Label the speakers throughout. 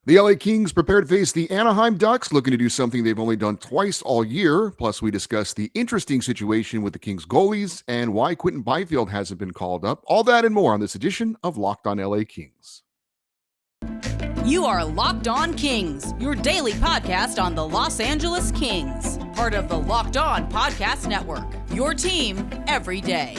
Speaker 1: The LA Kings prepare to face the Anaheim Ducks, looking to do something they've only done twice all year. Plus, we discuss the interesting situation with the Kings goalies and why Quinton Byfield hasn't been called up. All that and more on this edition of Locked on LA Kings.
Speaker 2: You are Locked On Kings, your daily podcast on the Los Angeles Kings, part of the Locked On Podcast Network, your team every day.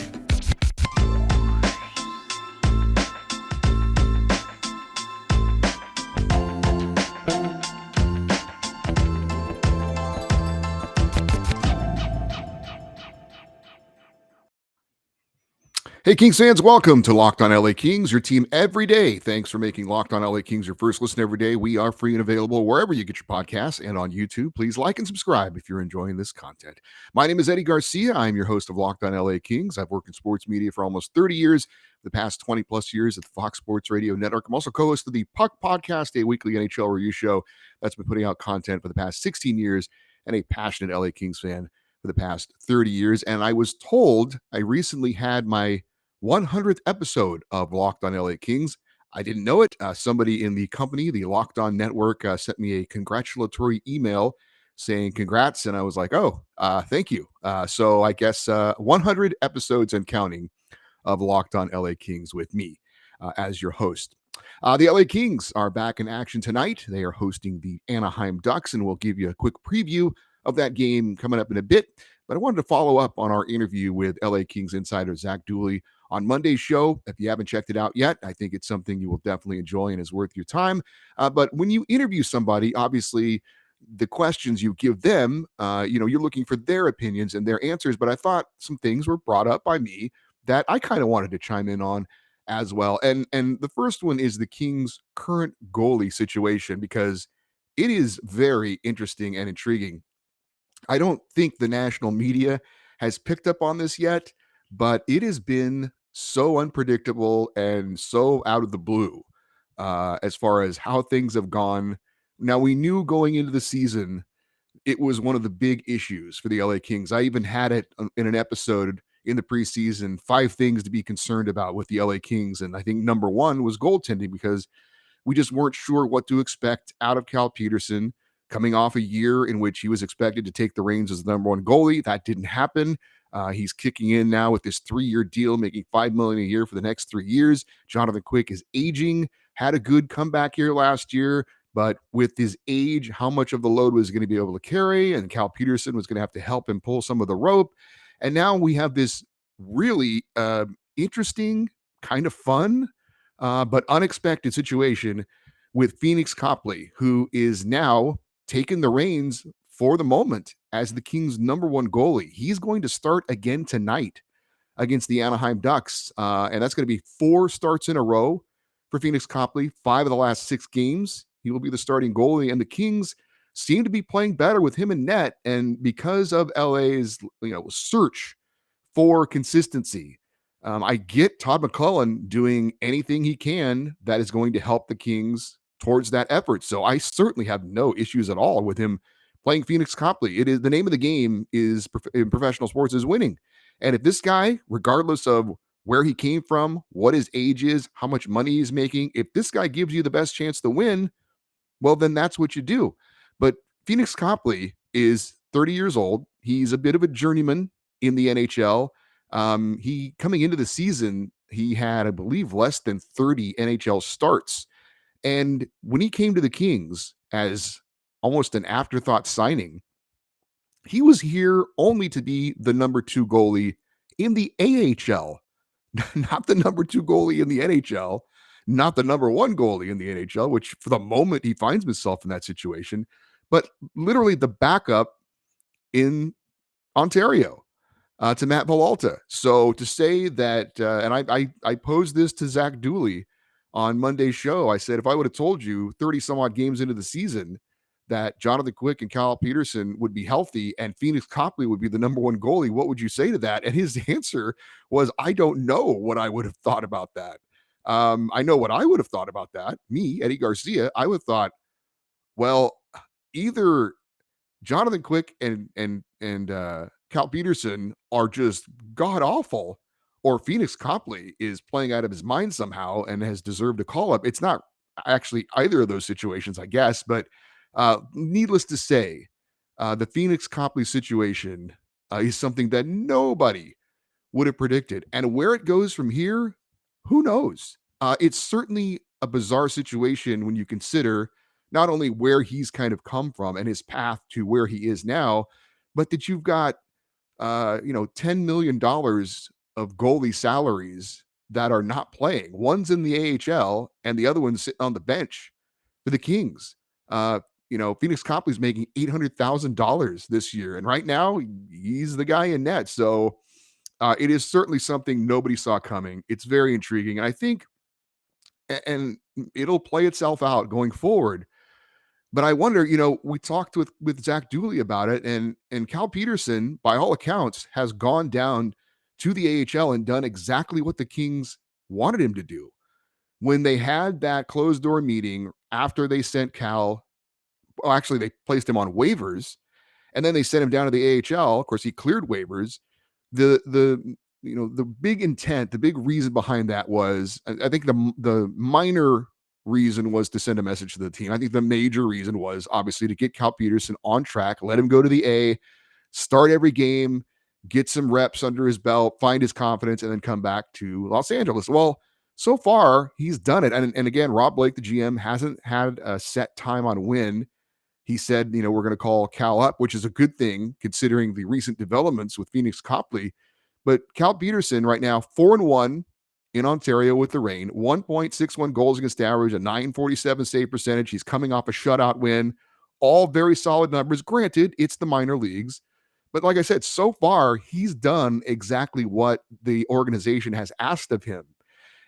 Speaker 1: Hey, Kings fans, welcome to Locked on LA Kings, your team every day. Thanks for making Locked on LA Kings your first listen every day. We are free and available wherever you get your podcasts and on YouTube. Please like and subscribe if you're enjoying this content. My name is Eddie Garcia. I'm your host of Locked on LA Kings. I've worked in sports media for almost 30 years, the past 20 plus years at the Fox Sports Radio Network. I'm also co-host of the Puck Podcast, a weekly NHL review show that's been putting out content for the past 16 years, and a passionate LA Kings fan for the past 30 years. And I was told I recently had my 100th episode of Locked on LA Kings. I didn't know it. Somebody in the company, the Locked on Network, sent me a congratulatory email saying congrats. And I was like, oh, thank you. So I guess 100 episodes and counting of Locked on LA Kings with me as your host. The LA Kings are back in action tonight. They are hosting the Anaheim Ducks, and we'll give you a quick preview of that game coming up in a bit. But I wanted to follow up on our interview with LA Kings insider Zach Dooley on Monday's show. If you haven't checked it out yet, I think it's something you will definitely enjoy and is worth your time. But when you interview somebody, obviously the questions you give them, you're looking for their opinions and their answers. But I thought some things were brought up by me that I kind of wanted to chime in on as well. And the first one is the Kings' current goalie situation, because it is very interesting and intriguing. I don't think the national media has picked up on this yet, but it has been so unpredictable and so out of the blue as far as how things have gone. Now, we knew going into the season, it was one of the big issues for the LA Kings. I even had it in an episode in the preseason, 5 things to be concerned about with the LA Kings. And I think number one was goaltending, because we just weren't sure what to expect out of Cal Peterson coming off a year in which he was expected to take the reins as the number one goalie. That didn't happen. He's kicking in now with this 3-year deal, making $5 million a year for the next 3 years. Jonathan Quick is aging, had a good comeback year last year, but with his age, how much of the load was going to be able to carry? And Cal Peterson was going to have to help him pull some of the rope. And now we have this really interesting, kind of fun, but unexpected situation with Pheonix Copley, who is now taking the reins for the moment as the Kings' number one goalie. He's going to start again tonight against the Anaheim Ducks, and that's going to be 4 starts in a row for Pheonix Copley. 5 of the last 6 games, he will be the starting goalie, and the Kings seem to be playing better with him in net. And because of LA's search for consistency, I get Todd McClellan doing anything he can that is going to help the Kings towards that effort. So I certainly have no issues at all with him playing Pheonix Copley. It is the name of the game is in professional sports is winning. And if this guy, regardless of where he came from, what his age is, how much money he's making, if this guy gives you the best chance to win, well, then that's what you do. But Pheonix Copley is 30 years old. He's a bit of a journeyman in the NHL. He coming into the season, he had, I believe, less than 30 NHL starts. And when he came to the Kings as almost an afterthought signing, he was here only to be the number 2 goalie in the AHL, not the number 2 goalie in the NHL, not the number 1 goalie in the NHL, which for the moment he finds himself in that situation, but literally the backup in Ontario to Matt Villalta. So to say that, and I posed this to Zach Dooley on Monday's show. I said, if I would have told you 30 some odd games into the season that Jonathan Quick and Kyle Peterson would be healthy and Pheonix Copley would be the number 1 goalie, what would you say to that? And his answer was, I don't know what I would have thought about that. I know what I would have thought about that. Me, Eddie Garcia, I would have thought, well, either Jonathan Quick and Cal Peterson are just god awful, or Pheonix Copley is playing out of his mind somehow and has deserved a call up. It's not actually either of those situations, I guess. But needless to say, the Pheonix Copley situation is something that nobody would have predicted. And where it goes from here, who knows? It's certainly a bizarre situation when you consider not only where he's kind of come from and his path to where he is now, but that you've got $10 million of goalie salaries that are not playing. One's in the AHL and the other one's sitting on the bench for the Kings. Uh, Phoenix Copley's making $800,000 this year, and right now he's the guy in net. So it is certainly something nobody saw coming. It's very intriguing, and I think, and it'll play itself out going forward. But I wonder, we talked with Zach Dooley about it, and Cal Peterson, by all accounts, has gone down to the AHL and done exactly what the Kings wanted him to do. When they had that closed door meeting after they sent Cal, well, actually they placed him on waivers, and then they sent him down to the AHL. Of course, he cleared waivers. The big intent, the big reason behind that was, I think the minor reason was to send a message to the team. I think the major reason was obviously to get Cal Peterson on track, let him go to the A, start every game, get some reps under his belt, find his confidence, and then come back to Los Angeles. Well, so far he's done it. And again, Rob Blake, the GM, hasn't had a set time on when. He said, we're going to call Cal up, which is a good thing considering the recent developments with Pheonix Copley. But Cal Peterson right now, 4-1 in Ontario with the Reign, 1.61 goals against average, a 947 save percentage. He's coming off a shutout win. All very solid numbers. Granted, it's the minor leagues. But like I said, so far, he's done exactly what the organization has asked of him.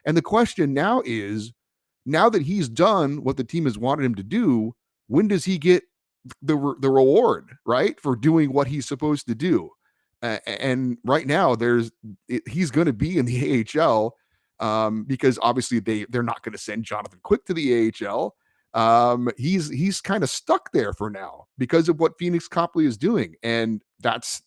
Speaker 1: And the question now is, now that he's done what the team has wanted him to do, when does he get the reward, right, for doing what he's supposed to do? And right now, he's going to be in the AHL because obviously they're not going to send Jonathan Quick to the AHL. He's kind of stuck there for now because of what Pheonix Copley is doing, and that's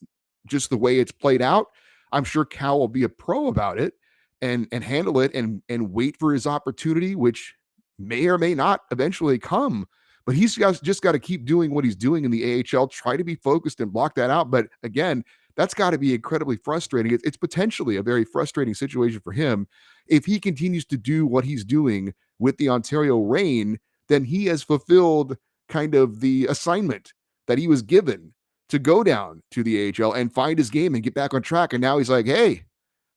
Speaker 1: just the way it's played out. I'm sure Cal will be a pro about it and handle it and wait for his opportunity, which may or may not eventually come. But he's just got to keep doing what he's doing in the AHL, try to be focused and block that out. But again, that's got to be incredibly frustrating. It's potentially a very frustrating situation for him. If he continues to do what he's doing with the Ontario Reign, then he has fulfilled kind of the assignment that he was given to go down to the AHL and find his game and get back on track. And now he's like, hey,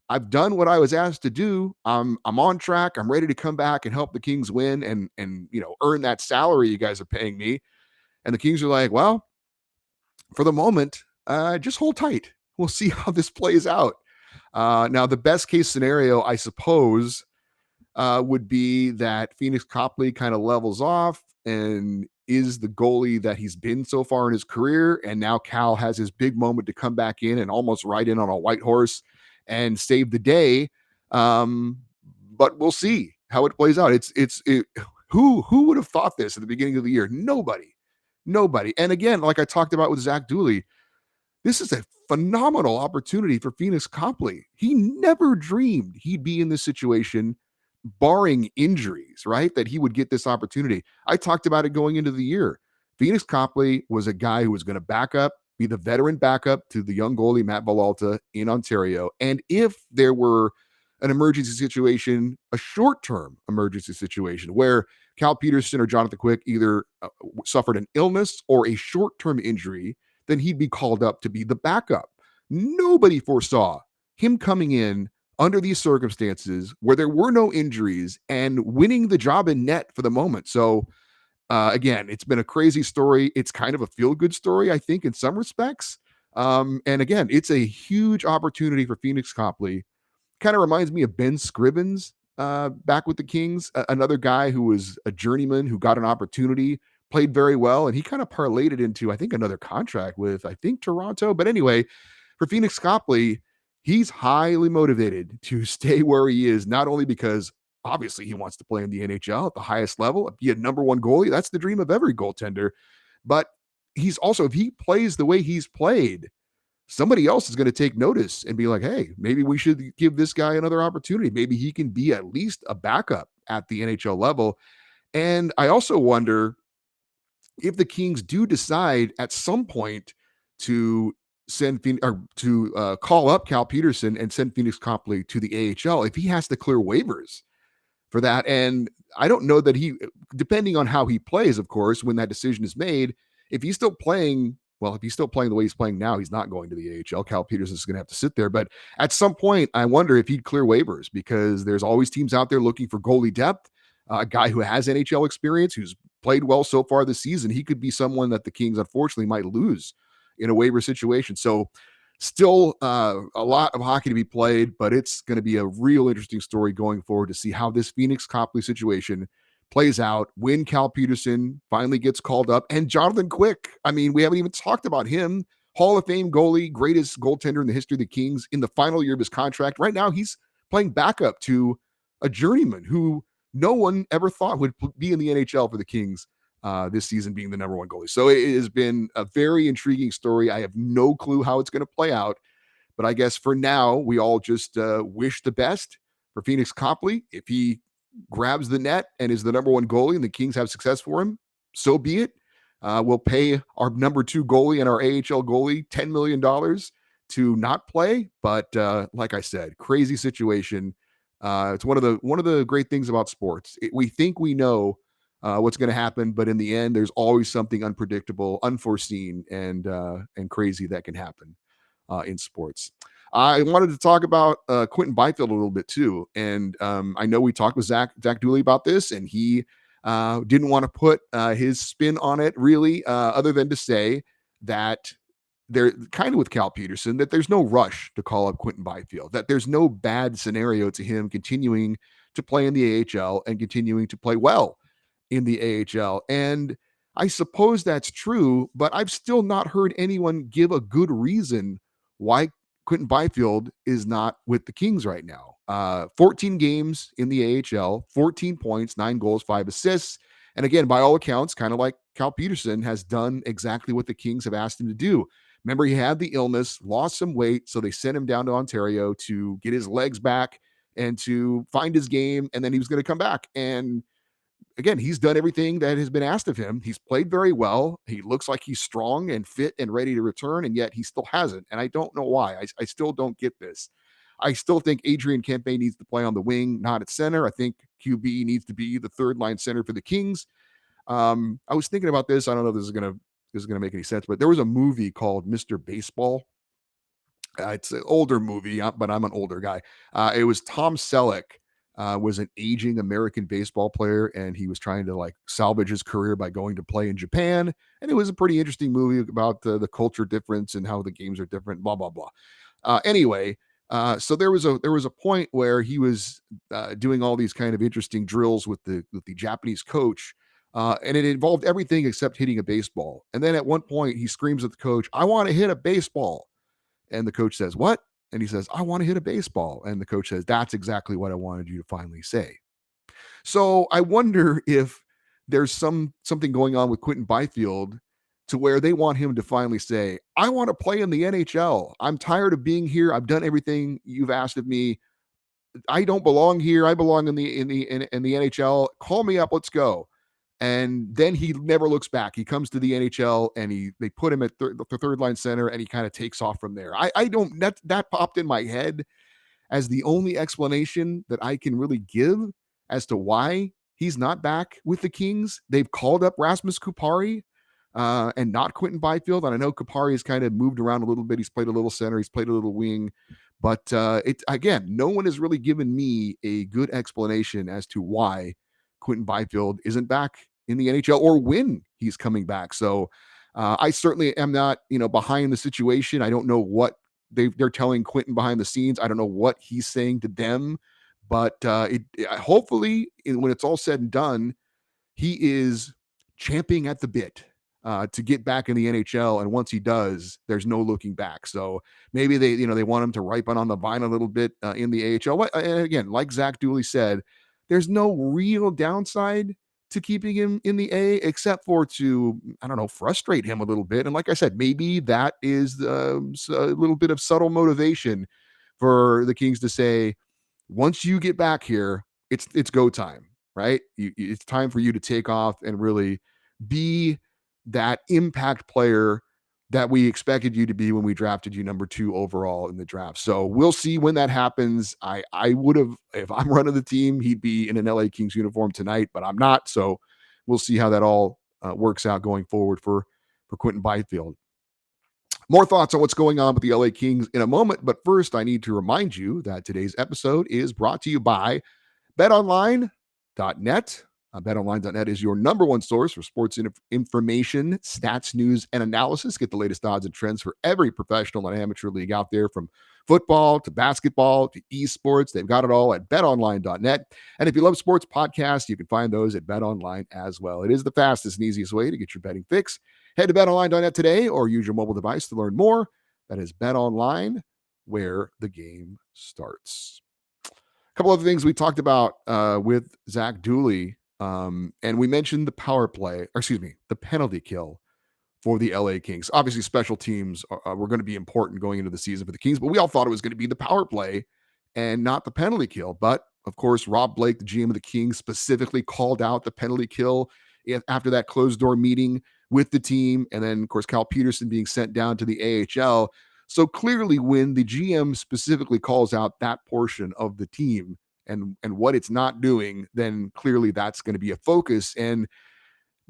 Speaker 1: I've done what I was asked to do. I'm on track. I'm ready to come back and help the Kings win and earn that salary you guys are paying me. And the Kings are like, well, for the moment, just hold tight. We'll see how this plays out. Now, the best case scenario, I suppose, would be that Pheonix Copley kind of levels off and is the goalie that he's been so far in his career. And now Cal has his big moment to come back in and almost ride in on a white horse and save the day. But we'll see how it plays out. Who would have thought this at the beginning of the year? Nobody. And again, like I talked about with Zach Dooley, this is a phenomenal opportunity for Pheonix Copley. He never dreamed he'd be in this situation, barring injuries, right? That he would get this opportunity. I talked about it going into the year. Pheonix Copley was a guy who was going to be the veteran backup to the young goalie Matt Villalta in Ontario. And if there were an emergency situation, a short-term emergency situation where Cal Peterson or Jonathan Quick either suffered an illness or a short-term injury, then he'd be called up to be the backup. Nobody foresaw him coming in under these circumstances where there were no injuries and winning the job in net for the moment. So again, it's been a crazy story. It's kind of a feel-good story, I think, in some respects. And again, it's a huge opportunity for Pheonix Copley. Kind of reminds me of Ben Scrivens back with the Kings, another guy who was a journeyman who got an opportunity, played very well, and he kind of parlayed it into, I think, another contract with, I think, Toronto. But anyway, for Pheonix Copley, he's highly motivated to stay where he is, not only because obviously he wants to play in the NHL at the highest level, be a number one goalie. That's the dream of every goaltender. But he's also, if he plays the way he's played, somebody else is going to take notice and be like, hey, maybe we should give this guy another opportunity. Maybe he can be at least a backup at the NHL level. And I also wonder if the Kings do decide at some point to call up Cal Peterson and send Pheonix Copley to the AHL, if he has to clear waivers for that. And I don't know that depending on how he plays, of course, when that decision is made, if he's still playing, well, if he's still playing the way he's playing now, he's not going to the AHL. Cal Peterson is going to have to sit there. But at some point, I wonder if he'd clear waivers, because there's always teams out there looking for goalie depth. A guy who has NHL experience, who's played well so far this season, he could be someone that the Kings unfortunately might lose in a waiver situation. So still a lot of hockey to be played, but it's going to be a real interesting story going forward to see how this Pheonix Copley situation plays out when Cal Peterson finally gets called up. And Jonathan Quick, I mean, we haven't even talked about him. Hall of Fame goalie, greatest goaltender in the history of the Kings, in the final year of his contract. Right now, he's playing backup to a journeyman who no one ever thought would be in the NHL for the Kings this season, being the number one goalie. So it has been a very intriguing story. I have no clue how it's going to play out, but I guess for now, we all just wish the best for Pheonix Copley. If he grabs the net and is the number one goalie and the Kings have success for him, so be it. We'll pay our number two goalie and our AHL goalie $10 million to not play. But like I said, crazy situation. It's one of the great things about sports. We think we know what's going to happen, but in the end, there's always something unpredictable, unforeseen, and crazy that can happen in sports. I wanted to talk about Quinton Byfield a little bit too, and I know we talked with Zach Dooley about this, and he didn't want to put his spin on it really, other than to say that they're kind of with Cal Peterson, that there's no rush to call up Quinton Byfield, that there's no bad scenario to him continuing to play in the AHL and continuing to play well in the AHL. And I suppose that's true, but I've still not heard anyone give a good reason why Quinton Byfield is not with the Kings right now. 14 games in the AHL, 14 points, 9 goals, 5 assists. And again, by all accounts, kind of like Cal Peterson, has done exactly what the Kings have asked him to do. Remember, he had the illness, lost some weight, so they sent him down to Ontario to get his legs back and to find his game, and then he was going to come back. And again, he's done everything that has been asked of him. He's played very well. He looks like he's strong and fit and ready to return, and yet he still hasn't. And I don't know why. I still don't get this. I still think Adrian Kempe needs to play on the wing, not at center. I think QB needs to be the third line center for the Kings. I was thinking about this. I don't know if this is gonna make any sense, but there was a movie called Mr. Baseball. It's an older movie, but I'm an older guy. It was Tom Selleck was an aging American baseball player, and he was trying to like salvage his career by going to play in Japan. And it was a pretty interesting movie about the culture difference and how the games are different. Blah blah blah. Anyway, so there was a point where he was doing all these kind of interesting drills with the Japanese coach. And it involved everything except hitting a baseball. And then at one point, he screams at the coach, "I want to hit a baseball." And the coach says, "What?" And he says, "I want to hit a baseball." And the coach says, "That's exactly what I wanted you to finally say." So I wonder if there's something going on with Quinton Byfield to where they want him to finally say, "I want to play in the NHL. I'm tired of being here. I've done everything you've asked of me. I don't belong here. I belong in the NHL. Call me up. Let's go." And then he never looks back. He comes to the NHL and they put him at the third line center, and he kind of takes off from there. I don't that popped in my head as the only explanation that I can really give as to why he's not back with the Kings. They've called up Rasmus Kupari and not Quinton Byfield. And I know Kupari has kind of moved around a little bit. He's played a little center, he's played a little wing. But it again, no one has really given me a good explanation as to why Quinton Byfield isn't back in the NHL or when he's coming back. So I certainly am not, behind the situation. I don't know what they're telling Quinton behind the scenes. I don't know what he's saying to them, but hopefully when it's all said and done, he is champing at the bit to get back in the NHL. And once he does, there's no looking back. So maybe they want him to ripen on the vine a little bit in the AHL. And again, like Zach Dooley said, there's no real downside to keeping him in the A, except for to, I don't know, frustrate him a little bit. And like I said, maybe that is a little bit of subtle motivation for the Kings to say, once you get back here, it's go time. right? It's time for you to take off and really be that impact player that we expected you to be when we drafted you number 2 overall in the draft. So we'll see when that happens. I would have, if I'm running the team, he'd be in an LA Kings uniform tonight, but I'm not. So we'll see how that all works out going forward for Quinton Byfield. More thoughts on what's going on with the LA Kings in a moment, but first I need to remind you that today's episode is brought to you by BetOnline.net. BetOnline.net is your number one source for sports information, stats, news, and analysis. Get the latest odds and trends for every professional and amateur league out there, from football to basketball to esports. They've got it all at BetOnline.net. And if you love sports podcasts, you can find those at BetOnline as well. It is the fastest and easiest way to get your betting fix. Head to BetOnline.net today or use your mobile device to learn more. That is BetOnline, where the game starts. A couple other things we talked about with Zach Dooley, and we mentioned the power play, or excuse me, the penalty kill for the LA Kings. Obviously, special teams were going to be important going into the season for the Kings, but we all thought it was going to be the power play and not the penalty kill. But of course, Rob Blake, the GM of the Kings, specifically called out the penalty kill after that closed door meeting with the team. And then, of course, Cal Peterson being sent down to the AHL. So clearly, when the GM specifically calls out that portion of the team and what it's not doing, then clearly that's going to be a focus. And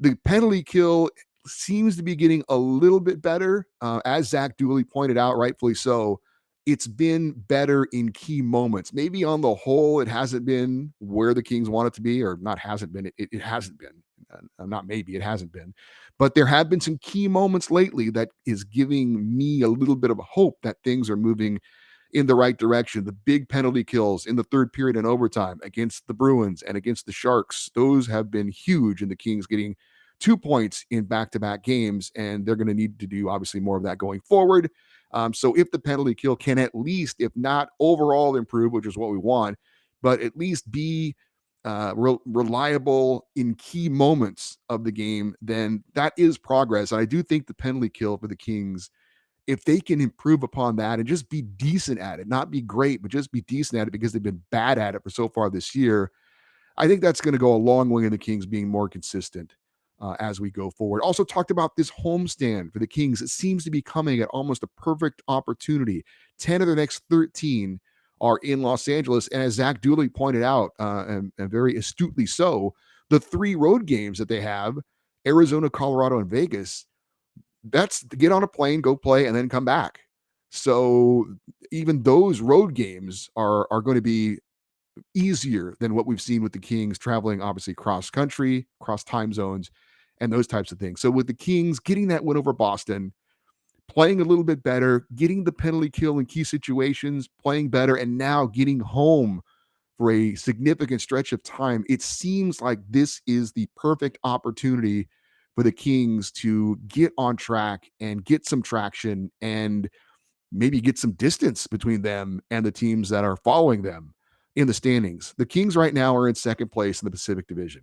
Speaker 1: the penalty kill seems to be getting a little bit better, as Zach Dooley pointed out, rightfully so. It's been better in key moments. Maybe on the whole, it hasn't been where the Kings want it to be, or not hasn't been. It hasn't been. Not maybe, it hasn't been. But there have been some key moments lately that is giving me a little bit of hope that things are moving in the right direction. The big penalty kills in the third period and overtime against the Bruins and against the Sharks, those have been huge in the Kings getting 2 points in back-to-back games, and they're going to need to do obviously more of that going forward. So if the penalty kill can at least, if not overall improve, which is what we want, but at least be reliable in key moments of the game, then that is progress. And I do think the penalty kill for the Kings, if they can improve upon that and just be decent at it, not be great, but just be decent at it, because they've been bad at it for so far this year, I think that's going to go a long way in the Kings being more consistent as we go forward. Also talked about this homestand for the Kings. It seems to be coming at almost a perfect opportunity. 10 of their next 13 are in Los Angeles. And as Zach Dooley pointed out, and very astutely so, the 3 road games that they have, Arizona, Colorado, and Vegas, that's to get on a plane, go play, and then come back. So even those road games are going to be easier than what we've seen with the Kings traveling, obviously, cross country, cross time zones, and those types of things. So with the Kings getting that win over Boston, playing a little bit better, getting the penalty kill in key situations, playing better, and now getting home for a significant stretch of time, it seems like this is the perfect opportunity for the Kings to get on track and get some traction and maybe get some distance between them and the teams that are following them in the standings. The Kings right now are in second place in the Pacific Division,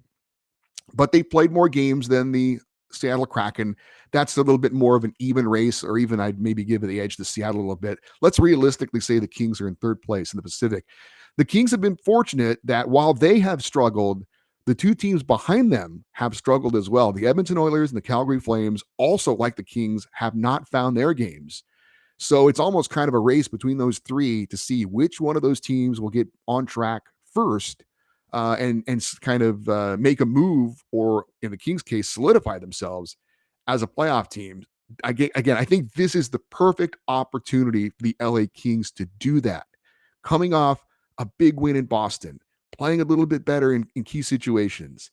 Speaker 1: but they played more games than the Seattle Kraken. That's a little bit more of an even race, or even I'd maybe give the edge to Seattle a little bit. Let's realistically say the Kings are in third place in the Pacific. The Kings have been fortunate that while they have struggled, the 2 teams behind them have struggled as well. The Edmonton Oilers and the Calgary Flames, also like the Kings, have not found their games. So it's almost kind of a race between those 3 to see which one of those teams will get on track first, and kind of make a move, or in the Kings' case, solidify themselves as a playoff team. I think this is the perfect opportunity for the LA Kings to do that. Coming off a big win in Boston, playing a little bit better in key situations,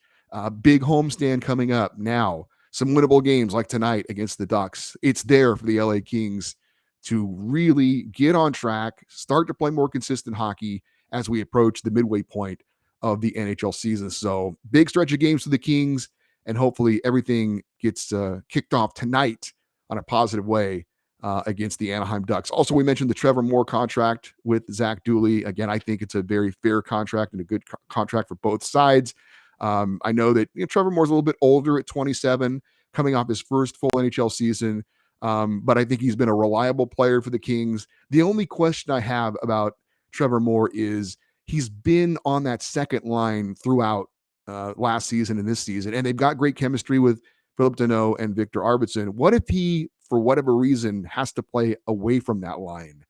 Speaker 1: big homestand coming up now, some winnable games like tonight against the Ducks. It's there for the LA Kings to really get on track, start to play more consistent hockey as we approach the midway point of the NHL season. So big stretch of games for the Kings, and hopefully everything gets kicked off tonight on a positive way against the Anaheim Ducks. Also, we mentioned the Trevor Moore contract with Zach Dooley. Again, I think it's a very fair contract and a good contract for both sides. I know that Trevor Moore's a little bit older at 27, coming off his first full NHL season. But I think he's been a reliable player for the Kings. The only question I have about Trevor Moore is he's been on that second line throughout last season and this season, and they've got great chemistry with Philip Deneau and Victor Arvidsson. What if he, for whatever reason, has to play away from that line?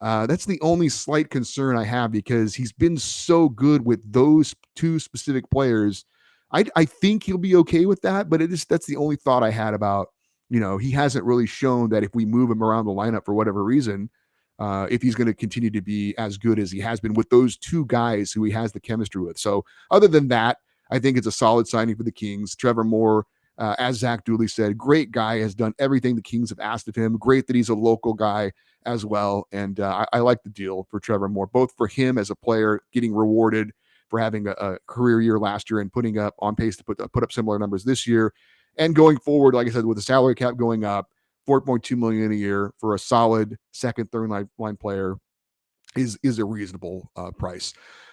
Speaker 1: That's the only slight concern I have because he's been so good with those two specific players. I think he'll be okay with that, but that's the only thought I had about, he hasn't really shown that if we move him around the lineup for whatever reason, if he's going to continue to be as good as he has been with those two guys who he has the chemistry with. So other than that, I think it's a solid signing for the Kings. Trevor Moore, as Zach Dooley said, great guy, has done everything the Kings have asked of him. Great that he's a local guy as well. And I like the deal for Trevor Moore, both for him as a player getting rewarded for having a career year last year and putting up on pace to put up similar numbers this year. And going forward, like I said, with the salary cap going up, $4.2 million a year for a solid second, third line player is a reasonable price.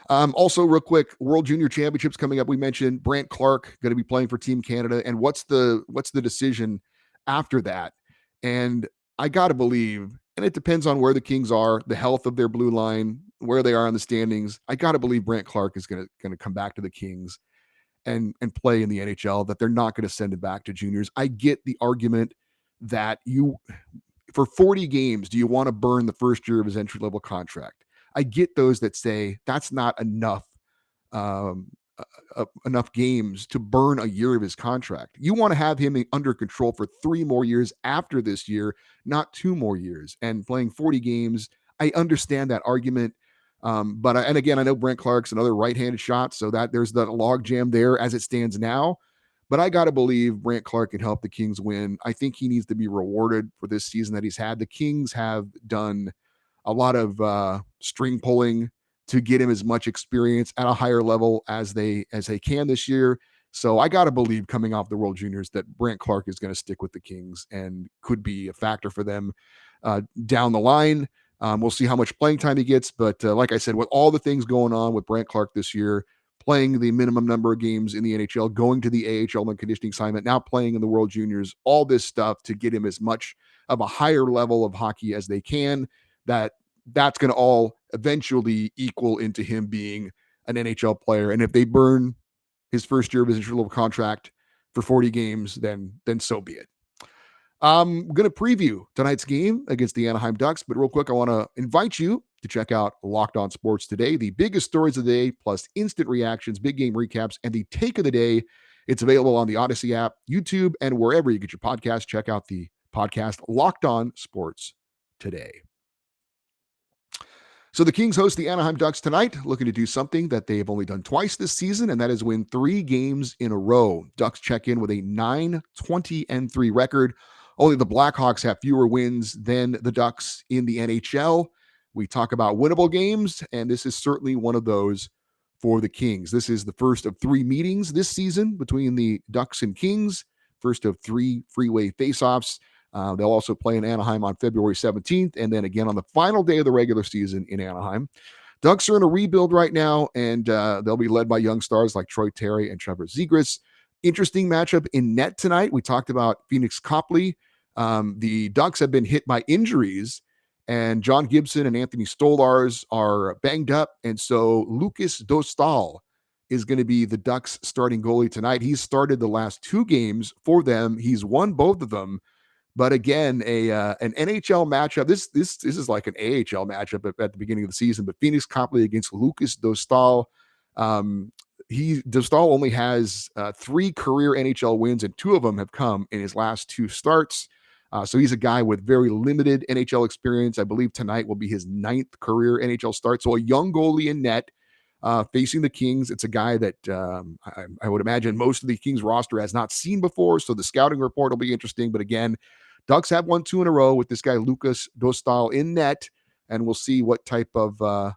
Speaker 1: Also, real quick, World Junior Championships coming up. We mentioned Brent Clark going to be playing for Team Canada, and what's the decision after that? And I got to believe, and it depends on where the Kings are, the health of their blue line, where they are in the standings. I got to believe Brent Clark is going to come back to the Kings and play in the NHL. That they're not going to send him back to juniors. I get the argument that for 40 games, do you want to burn the first year of his entry level contract? I get those that say that's not enough enough games to burn a year of his contract. You want to have him under control for 3 more years after this year, not 2 more years. And playing 40 games, I understand that argument. And again, I know Brent Clark's another right-handed shot, so that there's the log jam there as it stands now. But I got to believe Brent Clark can help the Kings win. I think he needs to be rewarded for this season that he's had. The Kings have done a lot of string pulling to get him as much experience at a higher level as they can this year. So I got to believe coming off the World Juniors that Brent Clark is going to stick with the Kings and could be a factor for them down the line. We'll see how much playing time he gets. But like I said, with all the things going on with Brent Clark this year, playing the minimum number of games in the NHL, going to the AHL and conditioning assignment, now playing in the World Juniors, all this stuff to get him as much of a higher level of hockey as they can, that's going to all eventually equal into him being an NHL player. And if they burn his first year of his entry-level contract for 40 games, then so be it. I'm going to preview tonight's game against the Anaheim Ducks, but real quick, I want to invite you to check out Locked On Sports Today, the biggest stories of the day, plus instant reactions, big game recaps, and the take of the day. It's available on the Odyssey app, YouTube, and wherever you get your podcast. Check out the podcast Locked On Sports Today. So the Kings host the Anaheim Ducks tonight, looking to do something that they have only done twice this season, and that is win 3 games in a row. Ducks check in with a 9-20-3 record. Only the Blackhawks have fewer wins than the Ducks in the NHL. We talk about winnable games, and this is certainly one of those for the Kings. This is the first of 3 meetings this season between the Ducks and Kings, first of 3 freeway faceoffs. They'll also play in Anaheim on February 17th, and then again on the final day of the regular season in Anaheim. Ducks are in a rebuild right now, and they'll be led by young stars like Troy Terry and Trevor Zegras. Interesting matchup in net tonight. We talked about Pheonix Copley. The Ducks have been hit by injuries, and John Gibson and Anthony Stolars are banged up, and so Lucas Dostal is going to be the Ducks starting goalie tonight. He's started the last 2 games for them. He's won both of them. But again, an NHL matchup. This is like an AHL matchup at the beginning of the season. But Pheonix Copley against Lucas Dostal. Dostal only has 3 career NHL wins, and 2 of them have come in his last 2 starts. So he's a guy with very limited NHL experience. I believe tonight will be his 9th career NHL start. So a young goalie in net facing the Kings. It's a guy that I would imagine most of the Kings roster has not seen before. So the scouting report will be interesting. But again, Ducks have won 2 in a row with this guy, Lucas Dostal, in net, and we'll see what type of a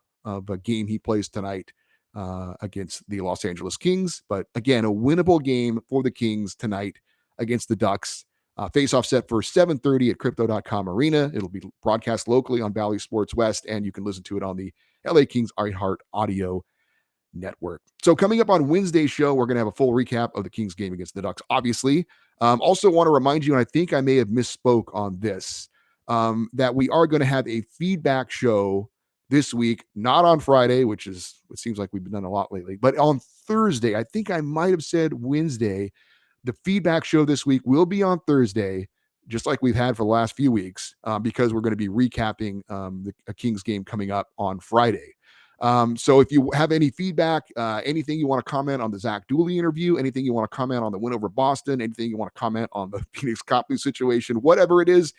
Speaker 1: game he plays tonight against the Los Angeles Kings. But again, a winnable game for the Kings tonight against the Ducks. Face-off set for 7:30 at Crypto.com Arena. It'll be broadcast locally on Valley Sports West, and you can listen to it on the LA Kings iHeart Audio Network. So coming up on Wednesday's show, we're going to have a full recap of the Kings game against the Ducks, obviously. Also want to remind you, and I think I may have misspoke on this, that we are going to have a feedback show this week, not on Friday, which is, it seems like we've done a lot lately, but on Thursday. I think I might have said Wednesday. The feedback show this week will be on Thursday, just like we've had for the last few weeks, because we're going to be recapping a Kings game coming up on Friday. So if you have any feedback, anything you want to comment on the Zach Dooley interview, anything you want to comment on the win over Boston, anything you want to comment on the Pheonix Copley situation, whatever it is,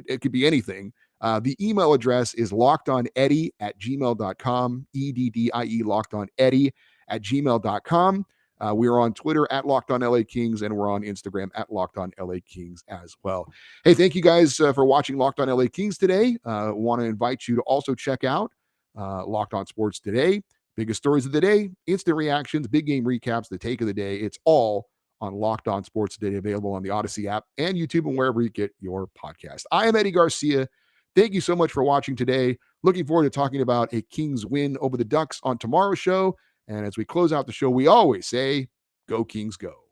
Speaker 1: it could be anything. The email address is lockedoneddie@gmail.com, EDDIE, lockedoneddie@gmail.com. We're on Twitter at Locked On LA Kings, and we're on Instagram at Locked On LA Kings as well. Hey, thank you guys for watching Locked On LA Kings today. Want to invite you to also check out Locked On Sports Today. Biggest stories of the day, instant reactions, big game recaps, the take of the day. It's all on Locked On Sports Today, available on the Odyssey app and YouTube and wherever you get your podcast. I am Eddie Garcia. Thank you so much for watching today. Looking forward to talking about a Kings win over the Ducks on tomorrow's show. And as we close out the show, we always say, go Kings, go.